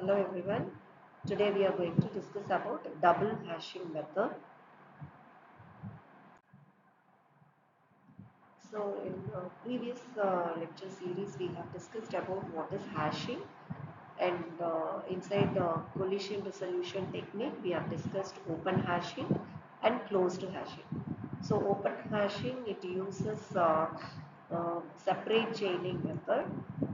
Hello everyone. Today we are going to discuss about double hashing method. So in previous lecture series we have discussed about what is hashing, and inside the collision resolution technique we have discussed open hashing and closed hashing. So open hashing, it uses separate chaining method,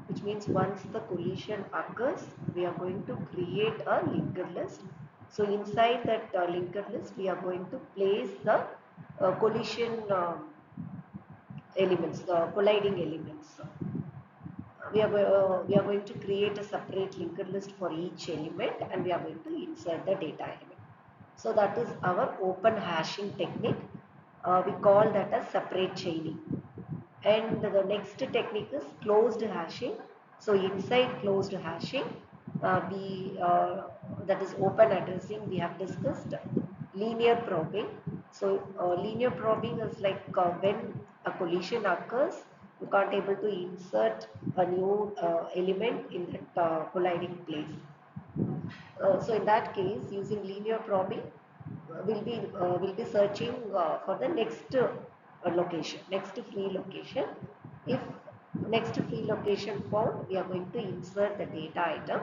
which means once the collision occurs we are going to create a linked list. So inside that linked list we are going to place the collision elements, the colliding elements. We are going to create a separate linked list for each element, and we are going to insert the data element. So that is our open hashing technique. We call that as separate chaining. And the next technique is closed hashing. So inside closed hashing, we that is open addressing, we have discussed linear probing. So linear probing is like when a collision occurs, you can't able to insert a new element in that colliding place. So in that case, using linear probing, will be searching for the next location, next free location. If next free location found, we are going to insert the data item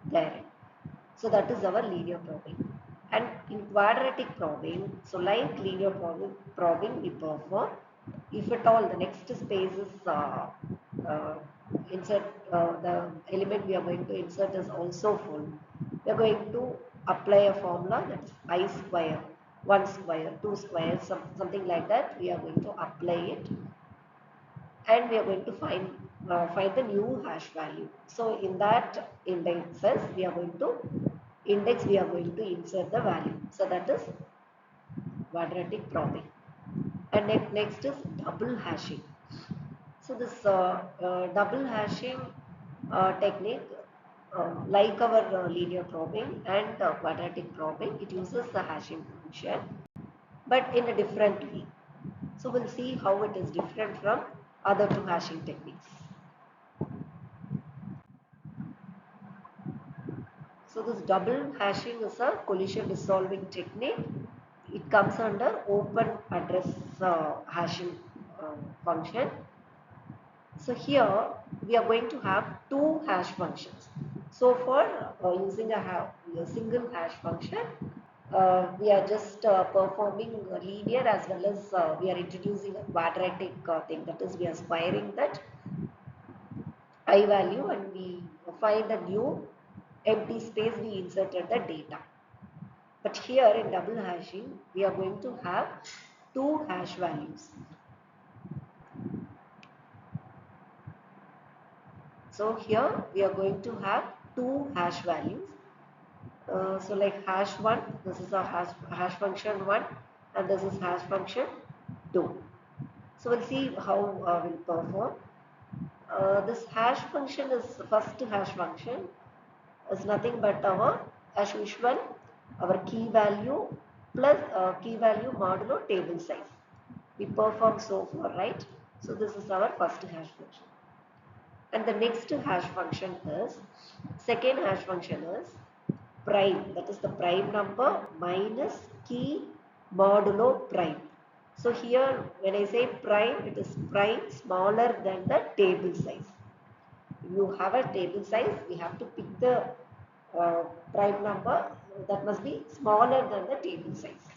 there. So that is our linear probing. And in quadratic probing, so like linear probing we perform, if at all the next space is uh, insert, the element we are going to insert is also full, we are going to apply a formula, that is I square, 1 square, 2 square, something like that. We are going to apply it, and we are going to find the new hash value. So in that indexes we are going to insert the value. So that is quadratic probing. And next is double hashing. So this double hashing technique, like our linear probing and quadratic probing, it uses the hashing function, but in a different way. So we'll see how it is different from other two hashing techniques. So this double hashing is a collision resolving technique. It comes under open address hashing function. So here we are going to have two hash functions. So for using a single hash function, we are just performing linear, as well as we are introducing a quadratic thing, that is we are squaring that I value and we find a new empty space, we inserted the data. But here in double hashing, we are going to have two hash values. So here we are going to have two hash values. So like hash 1, this is a hash function 1, and this is hash function 2. So we'll see how we'll perform. This hash function is first hash function is nothing but our, as usual, our key value plus key value modulo table size. We perform so far, right? So this is our first hash function. And the next hash function is, second hash function is prime, that is the prime number minus key modulo prime. So here when I say prime, it is prime smaller than the table size. If you have a table size, we have to pick the prime number that must be smaller than the table size.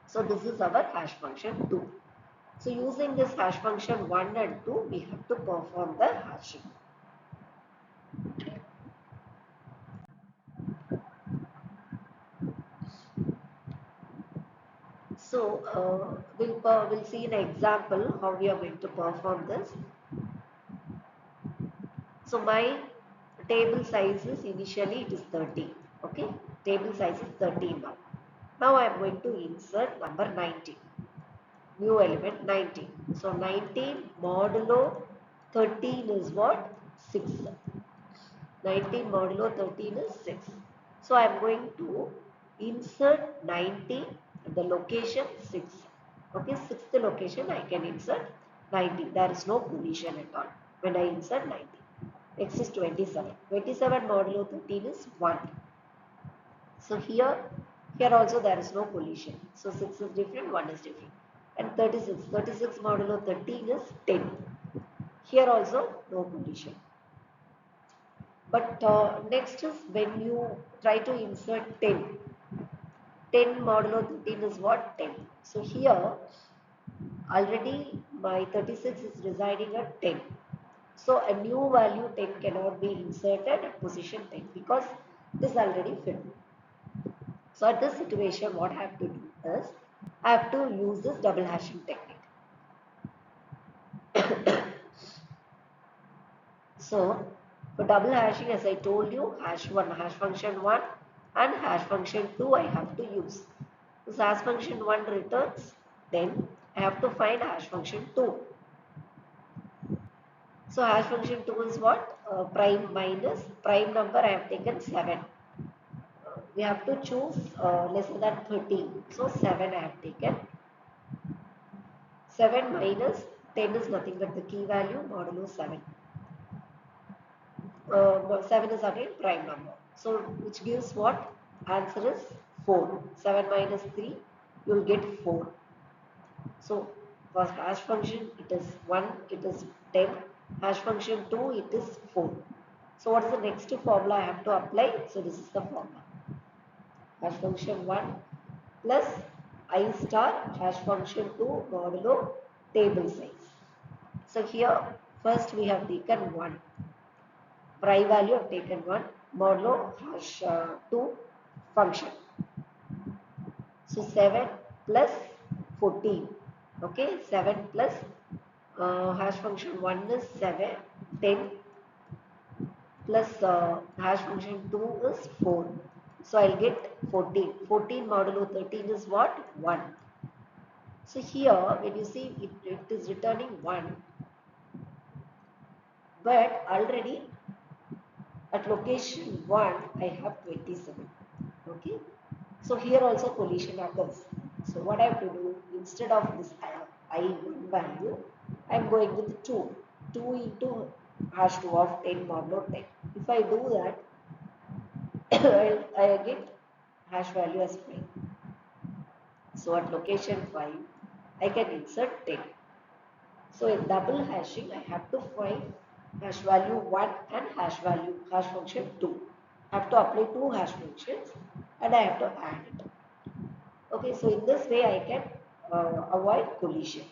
So this is our hash function 2. So using this hash function 1 and 2, we have to perform the hashing. So we'll see an example how we are going to perform this. So my table size is initially it is 13. Okay, table size is 13 now. Now I am going to insert number 19. New element 19. So 19 modulo 13 is what? 6. 19 modulo 13 is 6. So I am going to insert 19 at the location 6. Okay, sixth location I can insert 19. There is no collision at all when I insert 19. Next is 27. 27 modulo 13 is 1. So here also there is no collision. So 6 is different, 1 is different. And 36. 36 modulo 13 is 10. Here also no collision. But next is when you try to insert 10. 10 modulo 13 is what? 10. So here already my 36 is residing at 10. So a new value 10 cannot be inserted at position 10 because it is already filled. So at this situation, what I have to do is, I have to use this double hashing technique. So for double hashing, as I told you, hash 1, hash function 1 and hash function 2 I have to use. This hash function 1 returns, then I have to find hash function 2. So hash function 2 is what? Prime minus prime number I have taken 7. We have to choose lesser than 13. So 7 I have taken. 7 minus 10 is nothing but the key value modulo 7. 7 is again prime number. So which gives what? Answer is 4. 7 minus 3, you will get 4. So for hash function it is 1, it is 10. Hash function 2, it is 4. So what is the next formula I have to apply? So this is the formula. Hash function 1 plus I star hash function 2 modulo table size. So here first we have taken 1. Prime value have taken 1 modulo hash 2 function. So 7 plus 14. Okay, 7 plus hash function 1 is 7, 10 plus hash function 2 is 4. So I'll get 14. 14 modulo 13 is what? 1. So here when you see it is returning 1, but already at location 1 I have 27. Okay. So here also collision occurs. So what I have to do, instead of this I1 value, I am going with 2. 2 into hash 2 of 10 modulo 10. If I do that, I get hash value as 5. So at location 5, I can insert 10. So in double hashing, I have to find hash value 1 and hash function 2. I have to apply 2 hash functions and I have to add it. Okay, so in this way I can avoid collision.